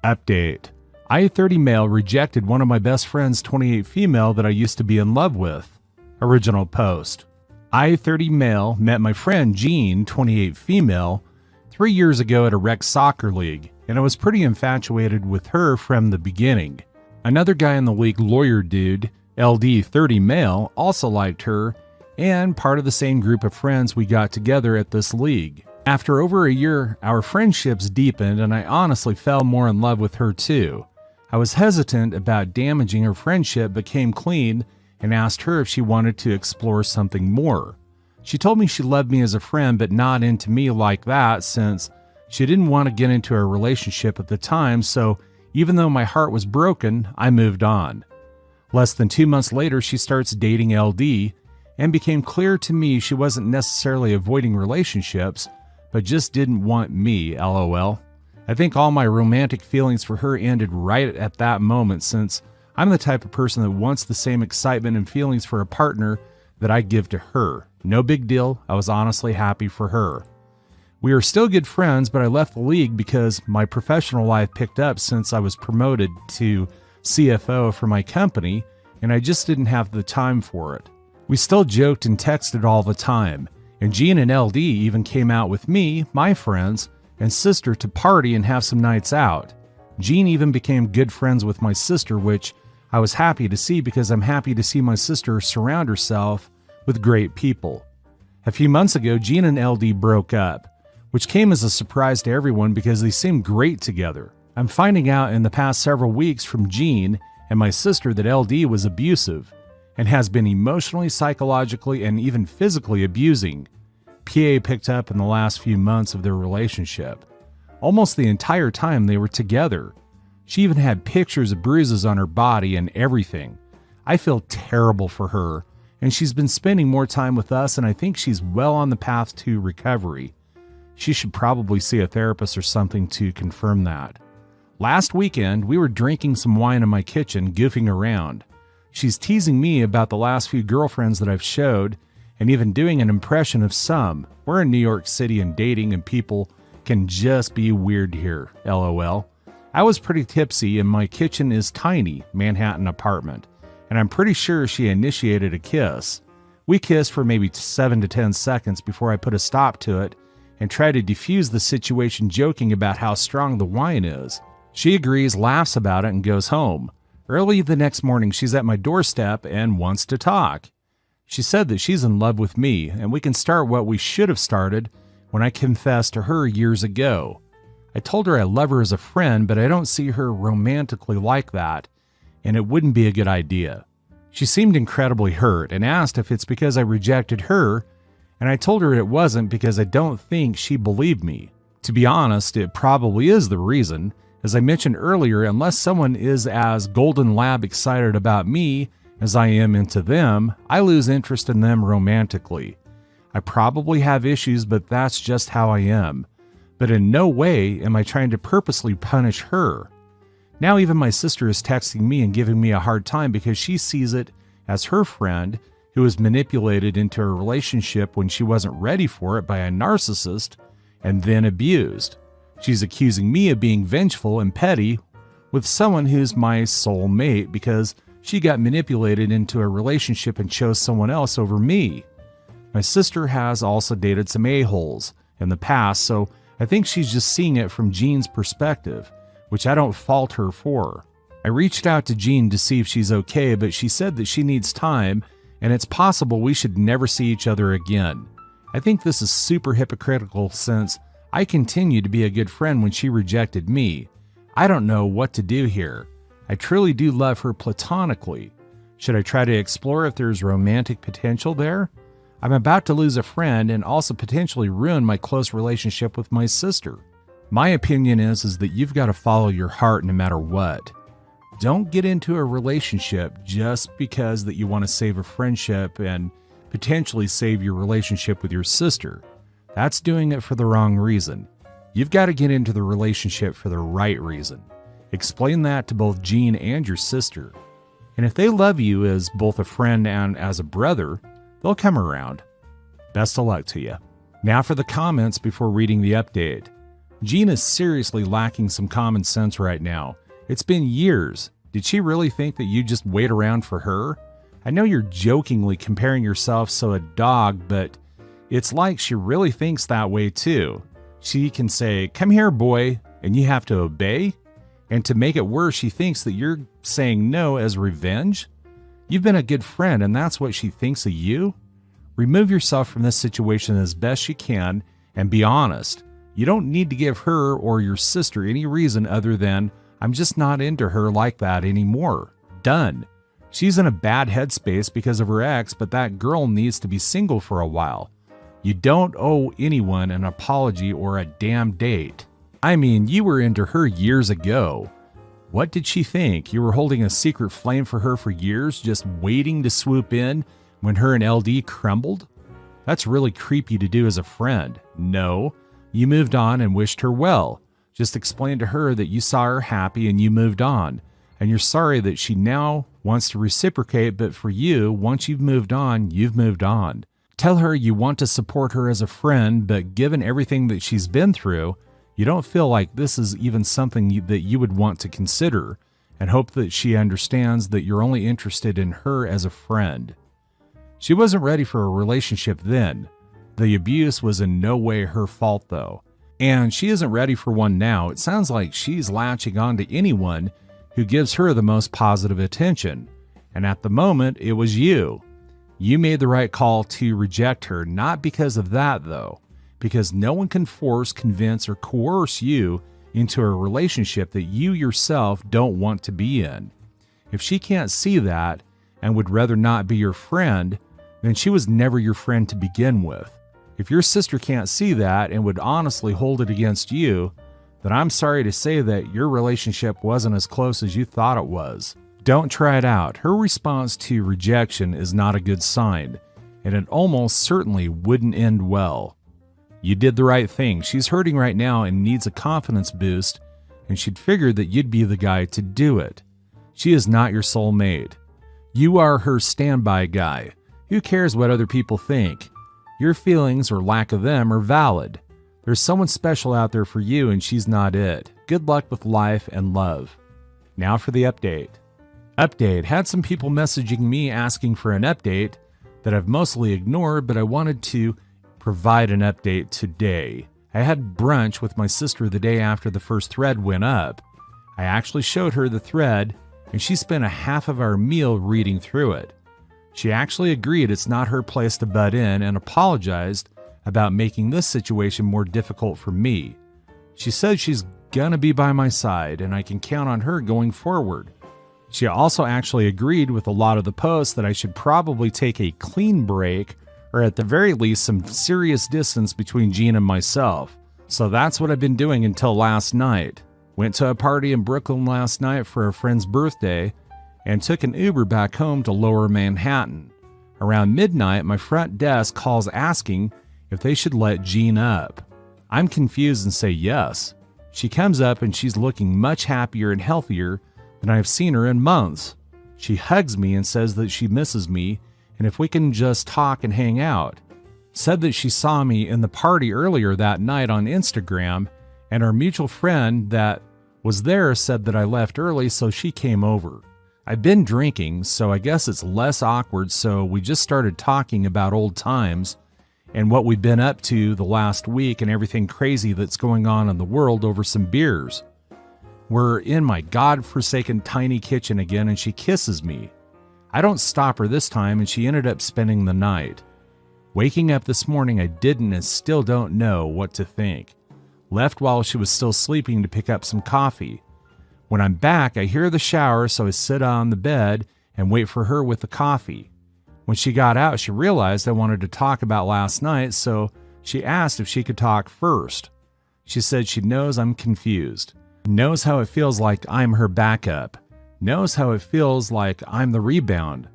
Update. I-30 male rejected one of my best friend's 28 female that I used to be in love with. Original post. I-30 male met my friend Jean, 28 female, 3 years ago at a rec soccer league, and I was pretty infatuated with her from the beginning. Another guy in the league, lawyer dude, LD 30 male, also liked her, and part of the same group of friends we got together at this league. After over a year, our friendships deepened and I honestly fell more in love with her too. I was hesitant about damaging her friendship but came clean and asked her if she wanted to explore something more. She told me she loved me as a friend but not into me like that since she didn't want to get into a relationship at the time, so even though my heart was broken, I moved on. Less than 2 months later, she starts dating LD and became clear to me she wasn't necessarily avoiding relationships, but just didn't want me, lol. I think all my romantic feelings for her ended right at that moment since I'm the type of person that wants the same excitement and feelings for a partner that I give to her. No big deal, I was honestly happy for her. We are still good friends, but I left the league because my professional life picked up since I was promoted to CFO for my company, and I just didn't have the time for it. We still joked and texted all the time, and Jean and LD even came out with me, my friends, and sister to party and have some nights out. Jean even became good friends with my sister, which I was happy to see because I'm happy to see my sister surround herself with great people. A few months ago, Jean and LD broke up, which came as a surprise to everyone because they seemed great together. I'm finding out in the past several weeks from Jean and my sister that LD was abusive and has been emotionally, psychologically, and even physically abusing. PA picked up in the last few months of their relationship. Almost the entire time they were together. She even had pictures of bruises on her body and everything. I feel terrible for her, and she's been spending more time with us, and I think she's well on the path to recovery. She should probably see a therapist or something to confirm that. Last weekend, we were drinking some wine in my kitchen, goofing around. She's teasing me about the last few girlfriends that I've showed, and even doing an impression of some. We're in New York City and dating, and people can just be weird here, lol. I was pretty tipsy, and my kitchen is tiny, Manhattan apartment, and I'm pretty sure she initiated a kiss. We kissed for maybe 7 to 10 seconds before I put a stop to it and tried to defuse the situation, joking about how strong the wine is. She agrees, laughs about it, and goes home. Early the next morning, she's at my doorstep and wants to talk. She said that she's in love with me, and we can start what we should have started when I confessed to her years ago. I told her I love her as a friend, but I don't see her romantically like that, and it wouldn't be a good idea. She seemed incredibly hurt and asked if it's because I rejected her, and I told her it wasn't because I don't think she believed me. To be honest, it probably is the reason. As I mentioned earlier, unless someone is as Golden Lab excited about me as I am into them, I lose interest in them romantically. I probably have issues, but that's just how I am. But in no way am I trying to purposely punish her. Now even my sister is texting me and giving me a hard time because she sees it as her friend who was manipulated into a relationship when she wasn't ready for it by a narcissist and then abused. She's accusing me of being vengeful and petty with someone who's my soul mate because she got manipulated into a relationship and chose someone else over me. My sister has also dated some a-holes in the past, so I think she's just seeing it from Jean's perspective, which I don't fault her for. I reached out to Jean to see if she's okay, but she said that she needs time and it's possible we should never see each other again. I think this is super hypocritical since I continued to be a good friend when she rejected me. I don't know what to do here. I truly do love her platonically. Should I try to explore if there's romantic potential there? I'm about to lose a friend and also potentially ruin my close relationship with my sister. My opinion is that you've got to follow your heart no matter what. Don't get into a relationship just because that you want to save a friendship and potentially save your relationship with your sister. That's doing it for the wrong reason. You've got to get into the relationship for the right reason. Explain that to both Jean and your sister. And if they love you as both a friend and as a brother, they'll come around. Best of luck to you. Now for the comments before reading the update. Jean is seriously lacking some common sense right now. It's been years. Did she really think that you just wait around for her? I know you're jokingly comparing yourself to a dog, but it's like she really thinks that way too. She can say, "Come here, boy," and you have to obey? And to make it worse, she thinks that you're saying no as revenge? You've been a good friend, and that's what she thinks of you? Remove yourself from this situation as best you can and be honest. You don't need to give her or your sister any reason other than, "I'm just not into her like that anymore." Done. She's in a bad headspace because of her ex, but that girl needs to be single for a while. You don't owe anyone an apology or a damn date. I mean, you were into her years ago. What did she think? You were holding a secret flame for her for years, just waiting to swoop in when her and LD crumbled? That's really creepy to do as a friend. No, you moved on and wished her well. Just explain to her that you saw her happy and you moved on. And you're sorry that she now wants to reciprocate, but for you, once you've moved on, you've moved on. Tell her you want to support her as a friend, but given everything that she's been through, you don't feel like this is even something that you would want to consider, and hope that she understands that you're only interested in her as a friend. She wasn't ready for a relationship then. The abuse was in no way her fault though. And she isn't ready for one now. It sounds like she's latching on to anyone who gives her the most positive attention. And at the moment, it was you. You made the right call to reject her, not because of that though, because no one can force, convince, or coerce you into a relationship that you yourself don't want to be in. If she can't see that and would rather not be your friend, then she was never your friend to begin with. If your sister can't see that and would honestly hold it against you, then I'm sorry to say that your relationship wasn't as close as you thought it was. Don't try it out. Her response to rejection is not a good sign, and it almost certainly wouldn't end well. You did the right thing. She's hurting right now and needs a confidence boost, and she'd figured that you'd be the guy to do it. She is not your soulmate. You are her standby guy. Who cares what other people think? Your feelings, or lack of them, are valid. There's someone special out there for you, and she's not it. Good luck with life and love. Now for the update. Had some people messaging me asking for an update that I've mostly ignored, but I wanted to provide an update today. I had brunch with my sister the day after the first thread went up. I actually showed her the thread, and she spent a half of our meal reading through it. She actually agreed it's not her place to butt in and apologized about making this situation more difficult for me. She said she's gonna be by my side and I can count on her going forward. She also actually agreed with a lot of the posts that I should probably take a clean break, or at the very least some serious distance between Jean and myself. So that's what I've been doing until last night. Went to a party in Brooklyn last night for a friend's birthday and took an Uber back home to Lower Manhattan. Around midnight, my front desk calls asking if they should let Jean up. I'm confused and say yes. She comes up and she's looking much happier and healthier than I've seen her in months. She hugs me and says that she misses me and if we can just talk and hang out. Said that she saw me in the party earlier that night on Instagram, and our mutual friend that was there said that I left early, so she came over. I've been drinking, so I guess it's less awkward, so we just started talking about old times and what we've been up to the last week and everything crazy that's going on in the world over some beers. We're in my godforsaken tiny kitchen again, and she kisses me. I don't stop her this time, and she ended up spending the night. Waking up this morning, I didn't and still don't know what to think. Left while she was still sleeping to pick up some coffee. When I'm back, I hear the shower, so I sit on the bed and wait for her with the coffee. When she got out, she realized I wanted to talk about last night, so she asked if she could talk first. She said she knows I'm confused, knows how it feels like I'm her backup, knows how it feels like I'm the rebound.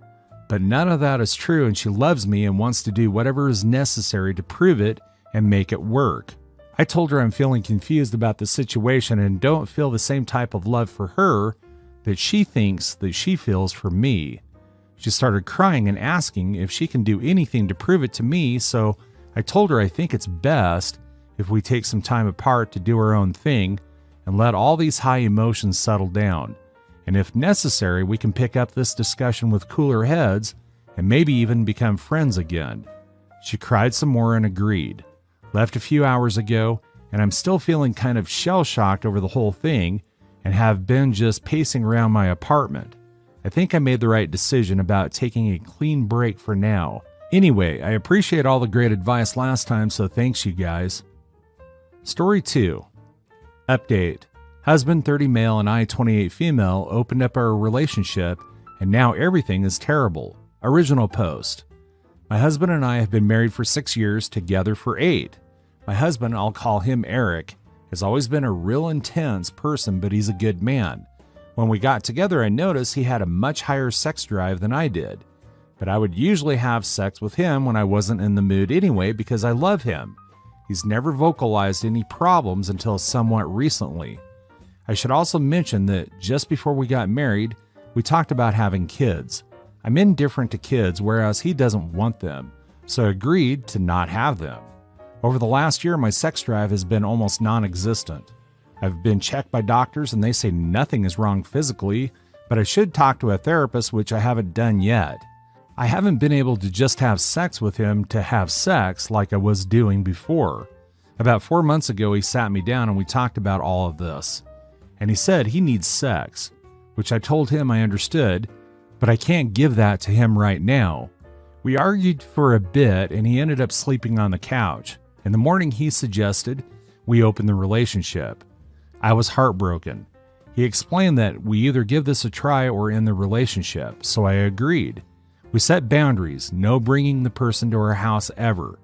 But none of that is true, and she loves me and wants to do whatever is necessary to prove it and make it work. I told her I'm feeling confused about the situation and don't feel the same type of love for her that she thinks that she feels for me. She started crying and asking if she can do anything to prove it to me, so I told her I think it's best if we take some time apart to do our own thing and let all these high emotions settle down. And if necessary, we can pick up this discussion with cooler heads and maybe even become friends again. She cried some more and agreed. Left a few hours ago, and I'm still feeling kind of shell-shocked over the whole thing and have been just pacing around my apartment. I think I made the right decision about taking a clean break for now. Anyway, I appreciate all the great advice last time, so thanks you guys. Story 2. Update. Husband 30 male and I 28 female opened up our relationship and now everything is terrible. Original post. My husband and I have been married for 6 years, together for 8. My husband, I'll call him Eric, has always been a real intense person, but he's a good man. When we got together, I noticed he had a much higher sex drive than I did. But I would usually have sex with him when I wasn't in the mood anyway because I love him. He's never vocalized any problems until somewhat recently. I should also mention that just before we got married, we talked about having kids. I'm indifferent to kids, whereas he doesn't want them, so I agreed to not have them. Over the last year, my sex drive has been almost non-existent. I've been checked by doctors and they say nothing is wrong physically, but I should talk to a therapist, which I haven't done yet. I haven't been able to just have sex with him to have sex like I was doing before. About 4 months ago, he sat me down and we talked about all of this. And he said he needs sex, which I told him I understood, but I can't give that to him right now. We argued for a bit and he ended up sleeping on the couch. In the morning, he suggested we open the relationship. I was heartbroken. He explained that we either give this a try or end the relationship, so I agreed. We set boundaries, no bringing the person to our house ever,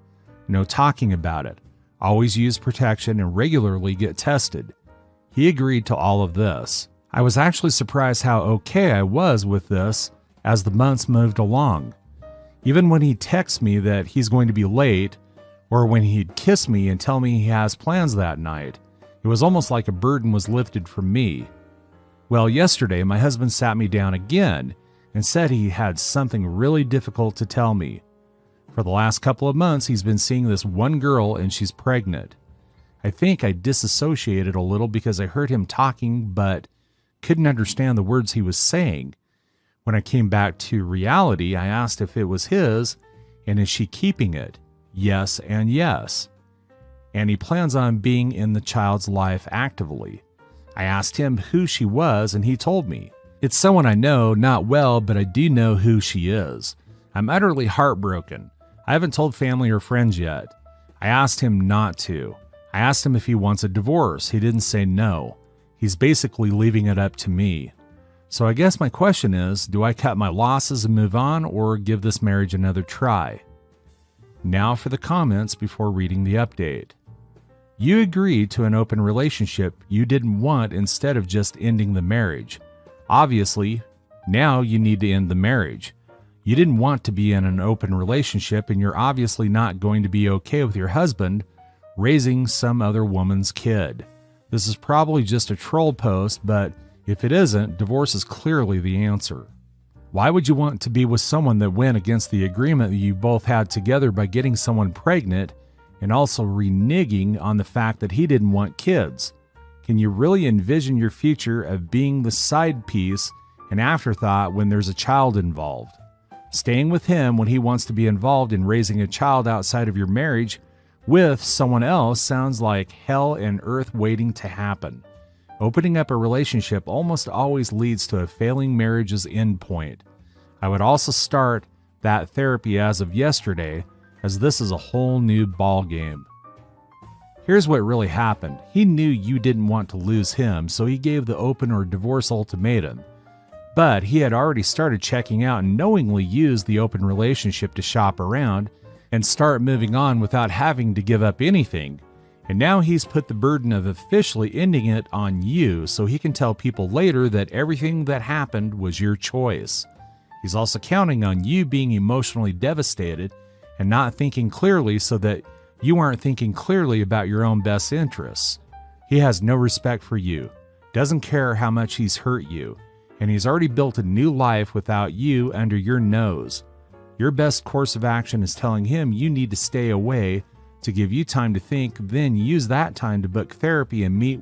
no talking about it, always use protection and regularly get tested. He agreed to all of this. I was actually surprised how okay I was with this as the months moved along. Even when he'd text me that he's going to be late, or when he'd kiss me and tell me he has plans that night, it was almost like a burden was lifted from me. Well, yesterday my husband sat me down again and said he had something really difficult to tell me. For the last couple of months, he's been seeing this one girl and she's pregnant. I think I disassociated a little because I heard him talking but couldn't understand the words he was saying. When I came back to reality, I asked if it was his and is she keeping it? Yes and yes. And he plans on being in the child's life actively. I asked him who she was and he told me. It's someone I know, not well, but I do know who she is. I'm utterly heartbroken. I haven't told family or friends yet. I asked him not to. I asked him if he wants a divorce. He didn't say no. He's basically leaving it up to me. So I guess my question is, do I cut my losses and move on or give this marriage another try? Now for the comments before reading the update. You agreed to an open relationship you didn't want instead of just ending the marriage. Obviously, now you need to end the marriage. You didn't want to be in an open relationship and you're obviously not going to be okay with your husband raising some other woman's kid. This is probably just a troll post, but if it isn't, divorce is clearly the answer. Why would you want to be with someone that went against the agreement that you both had together by getting someone pregnant and also reneging on the fact that he didn't want kids? Can you really envision your future of being the side piece and afterthought when there's a child involved? Staying with him when he wants to be involved in raising a child outside of your marriage with someone else sounds like hell and earth waiting to happen. Opening up a relationship almost always leads to a failing marriage's end point. I would also start that therapy as of yesterday, as this is a whole new ball game. Here's what really happened. He knew you didn't want to lose him, so he gave the open or divorce ultimatum. But he had already started checking out and knowingly used the open relationship to shop around and start moving on without having to give up anything. And now he's put the burden of officially ending it on you so he can tell people later that everything that happened was your choice. He's also counting on you being emotionally devastated and not thinking clearly so that you aren't thinking clearly about your own best interests. He has no respect for you, doesn't care how much he's hurt you, and he's already built a new life without you under your nose. Your best course of action is telling him you need to stay away to give you time to think, then use that time to book therapy and meet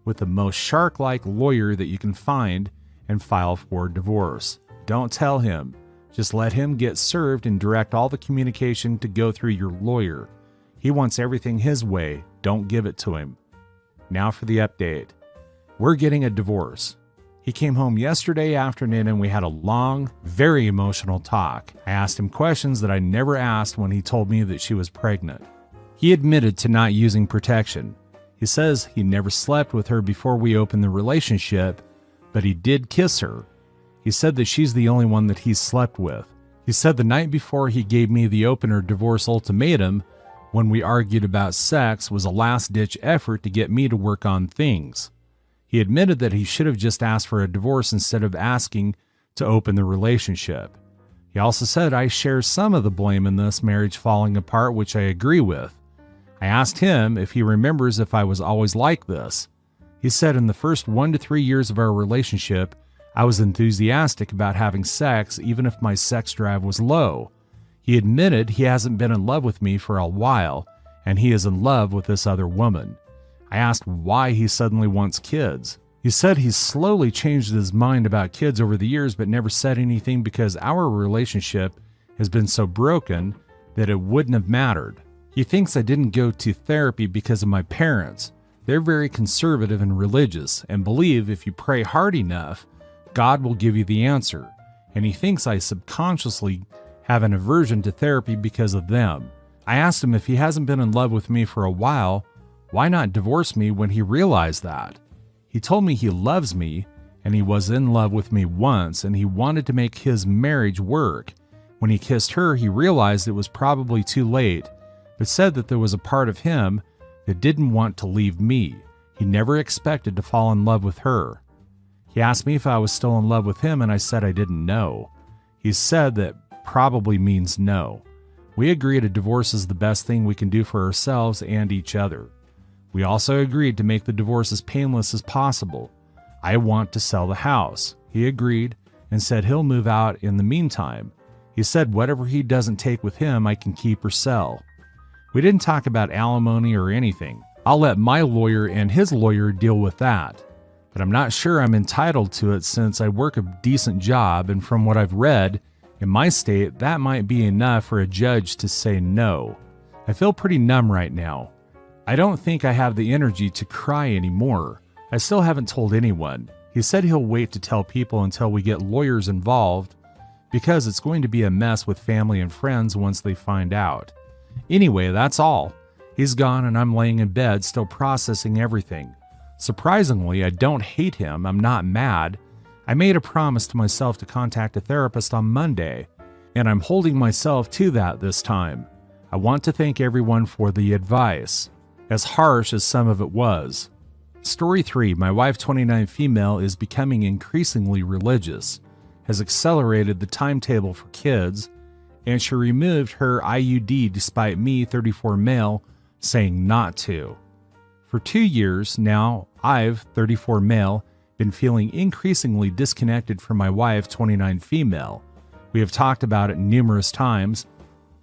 with the most shark-like lawyer that you can find and file for divorce. Don't tell him. Just let him get served and direct all the communication to go through your lawyer. He wants everything his way. Don't give it to him. Now for the update. We're getting a divorce. He came home yesterday afternoon and we had a long, very emotional talk. I asked him questions that I never asked when he told me that she was pregnant. He admitted to not using protection. He says he never slept with her before we opened the relationship, but he did kiss her. He said that she's the only one that he's slept with. He said the night before he gave me the opener divorce ultimatum, when we argued about sex, was a last-ditch effort to get me to work on things. He admitted that he should have just asked for a divorce instead of asking to open the relationship. He also said I share some of the blame in this marriage falling apart, which I agree with. I asked him if he remembers if I was always like this. He said in the first 1 to 3 years of our relationship, I was enthusiastic about having sex even if my sex drive was low. He admitted he hasn't been in love with me for a while, and he is in love with this other woman. I asked why he suddenly wants kids. He said he's slowly changed his mind about kids over the years but never said anything because our relationship has been so broken that it wouldn't have mattered. He thinks I didn't go to therapy because of my parents. They're very conservative and religious and believe if you pray hard enough, God will give you the answer, and he thinks I subconsciously have an aversion to therapy because of them. I asked him if he hasn't been in love with me for a while, why not divorce me when he realized that? He told me he loves me, and he was in love with me once, and he wanted to make his marriage work. When he kissed her, he realized it was probably too late, but said that there was a part of him that didn't want to leave me. He never expected to fall in love with her. He asked me if I was still in love with him, and I said I didn't know. He said that probably means no. We agreed a divorce is the best thing we can do for ourselves and each other. We also agreed to make the divorce as painless as possible. I want to sell the house. He agreed and said he'll move out in the meantime. He said whatever he doesn't take with him, I can keep or sell. We didn't talk about alimony or anything. I'll let my lawyer and his lawyer deal with that. But I'm not sure I'm entitled to it since I work a decent job, and from what I've read, in my state, that might be enough for a judge to say no. I feel pretty numb right now. I don't think I have the energy to cry anymore. I still haven't told anyone. He said he'll wait to tell people until we get lawyers involved because it's going to be a mess with family and friends once they find out. Anyway, that's all. He's gone and I'm laying in bed still processing everything. Surprisingly, I don't hate him. I'm not mad. I made a promise to myself to contact a therapist on Monday, and I'm holding myself to that this time. I want to thank everyone for the advice, as harsh as some of it was. Story 3, my wife, 29 female, is becoming increasingly religious, has accelerated the timetable for kids, and she removed her IUD despite me, 34 male, saying not to. For 2 years now, I've, 34 male, been feeling increasingly disconnected from my wife, 29 female. We have talked about it numerous times,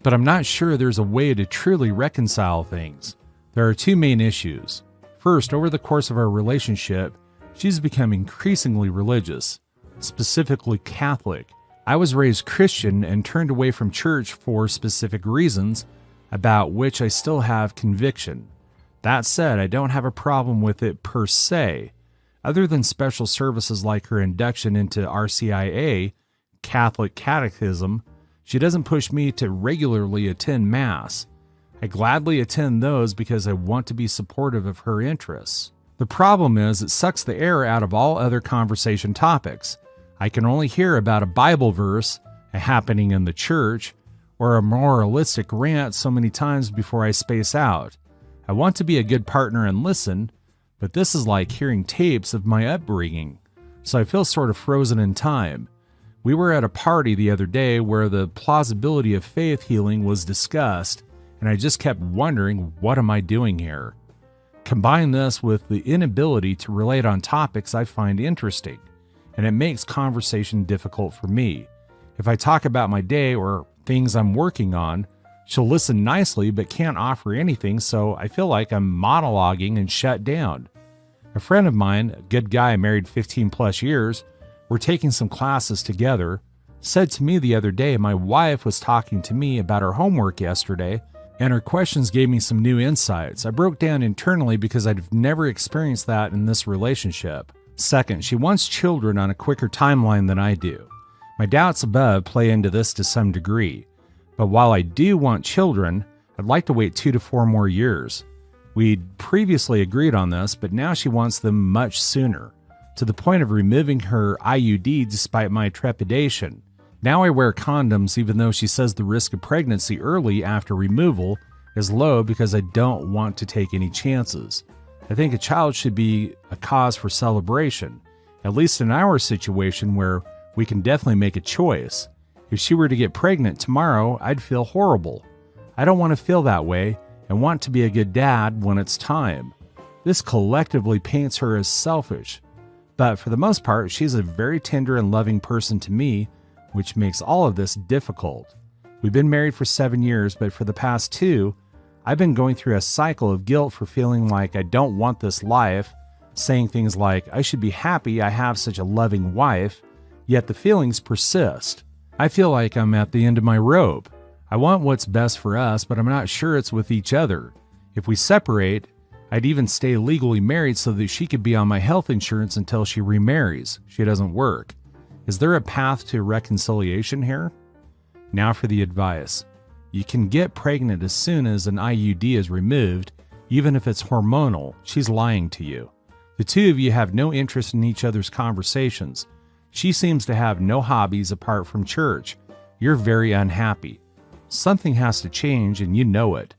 but I'm not sure there's a way to truly reconcile things. There are 2 main issues. First, over the course of our relationship, she's become increasingly religious, specifically Catholic. I was raised Christian and turned away from church for specific reasons, about which I still have conviction. That said, I don't have a problem with it per se. Other than special services like her induction into RCIA, Catholic Catechism, she doesn't push me to regularly attend Mass. I gladly attend those because I want to be supportive of her interests. The problem is it sucks the air out of all other conversation topics. I can only hear about a Bible verse, a happening in the church, or a moralistic rant so many times before I space out. I want to be a good partner and listen, but this is like hearing tapes of my upbringing, so I feel sort of frozen in time. We were at a party the other day where the plausibility of faith healing was discussed, and I just kept wondering, what am I doing here? Combine this with the inability to relate on topics I find interesting, and it makes conversation difficult for me. If I talk about my day or things I'm working on, She'll listen nicely but can't offer anything, so I feel like I'm monologuing and shut down. A friend of mine, a good guy married 15 plus years, we're taking some classes together, said to me the other day my wife was talking to me about her homework yesterday, and her questions gave me some new insights. I broke down internally because I've never experienced that in this relationship. Second, she wants children on a quicker timeline than I do. My doubts above play into this to some degree. But while I do want children, I'd like to wait 2 to 4 more years. We'd previously agreed on this, but now she wants them much sooner, to the point of removing her IUD despite my trepidation. Now I wear condoms even though she says the risk of pregnancy early after removal is low because I don't want to take any chances. I think a child should be a cause for celebration, at least in our situation where we can definitely make a choice. If she were to get pregnant tomorrow, I'd feel horrible. I don't want to feel that way and want to be a good dad when it's time. This collectively paints her as selfish. But for the most part, she's a very tender and loving person to me, which makes all of this difficult. We've been married for 7 years, but for the past 2, I've been going through a cycle of guilt for feeling like I don't want this life, saying things like, I should be happy I have such a loving wife, yet the feelings persist. I feel like I'm at the end of my rope. I want what's best for us, but I'm not sure it's with each other. If we separate, I'd even stay legally married so that she could be on my health insurance until she remarries. She doesn't work. Is there a path to reconciliation here? Now for the advice. You can get pregnant as soon as an IUD is removed, even if it's hormonal. She's lying to you. The two of you have no interest in each other's conversations. She seems to have no hobbies apart from church. You're very unhappy. Something has to change and you know it.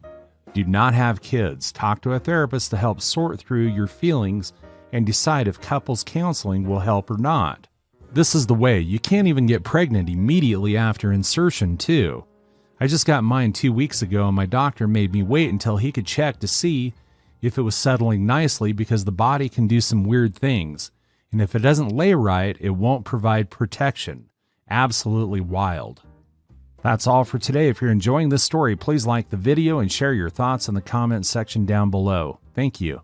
Do not have kids. Talk to a therapist to help sort through your feelings and decide if couples counseling will help or not. This is the way. You can't even get pregnant immediately after insertion, too. I just got mine 2 weeks ago and my doctor made me wait until he could check to see if it was settling nicely because the body can do some weird things. And if it doesn't lay right, it won't provide protection. Absolutely wild. That's all for today. If you're enjoying this story, please like the video and share your thoughts in the comments section down below. Thank you.